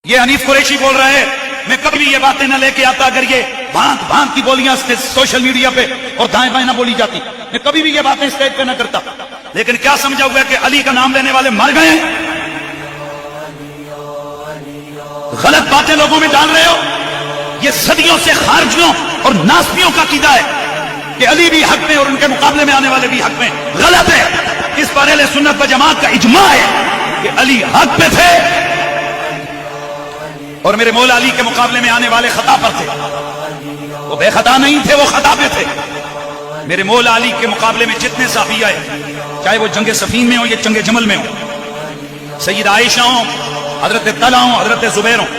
یہ حنیف قریشی بول رہا ہے میں کبھی بھی یہ باتیں نہ لے کے آتا اگر یہ بھانت بھانت کی بولیاں سوشل میڈیا پہ اور دائیں بائیں نہ بولی جاتی، میں کبھی بھی یہ باتیں اسٹیج پہ نہ کرتا. لیکن کیا سمجھا ہوا ہے کہ علی کا نام لینے والے مر گئے ہیں؟ غلط باتیں لوگوں میں ڈال رہے ہو. یہ صدیوں سے خارجیوں اور ناسبیوں کا عقیدہ ہے کہ علی بھی حق میں اور ان کے مقابلے میں آنے والے بھی حق میں. غلط ہے. اس پر اہل سنت و جماعت کا اجماع ہے کہ علی حق پہ تھے اور میرے مولا علی کے مقابلے میں آنے والے خطا پر تھے. وہ بے خطا نہیں تھے، وہ خطا پہ تھے. میرے مولا علی کے مقابلے میں جتنے صحابی آئے، چاہے وہ جنگ صفین میں ہو یا جنگ جمل میں ہو، سید عائشہ ہوں، حضرت طلحہ ہوں، حضرت زبیر ہوں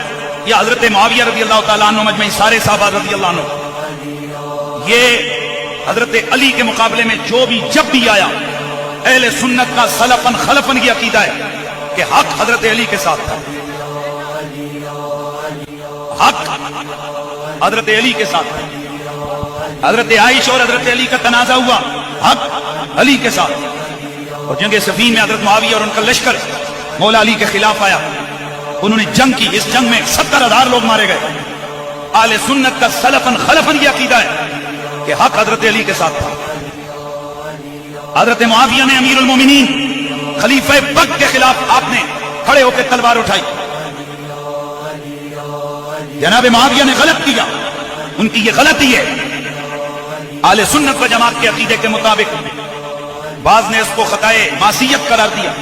یا حضرت معاویہ رضی اللہ تعالیٰ عنہ، مجمعین سارے صحابہ رضی اللہ عنہ، یہ حضرت علی کے مقابلے میں جو بھی جب بھی آیا، اہل سنت کا سلفاً خلفاً یہ عقیدہ ہے کہ حق حضرت علی کے ساتھ تھا. حق حضرت علی کے ساتھ تھا. حضرت عائشہ اور حضرت علی کا تنازع ہوا، حق علی کے ساتھ. اور جنگ صفین میں حضرت معاویہ اور ان کا لشکر مولا علی کے خلاف آیا، انہوں نے جنگ کی. اس جنگ میں 70,000 لوگ مارے گئے. اہل سنت کا سلفاً خلفاً یہ عقیدہ ہے کہ حق حضرت علی کے ساتھ تھا. حضرت معاویہ نے امیر المومنین خلیفہ بغ کے خلاف آپ نے کھڑے ہو کے تلوار اٹھائی. جناب معاویہ نے غلط کیا، ان کی یہ غلطی ہے. اہل سنت و جماعت کے عقیدے کے مطابق بعض نے اس کو خطائے معصیت قرار دیا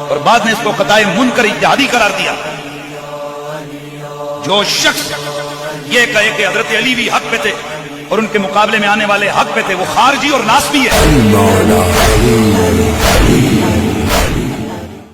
اور بعض نے اس کو خطائے منکر اجتہادی قرار دیا. جو شخص یہ کہے کہ حضرت علی بھی حق پہ تھے اور ان کے مقابلے میں آنے والے حق پہ تھے، وہ خارجی اور ناسبی ہے.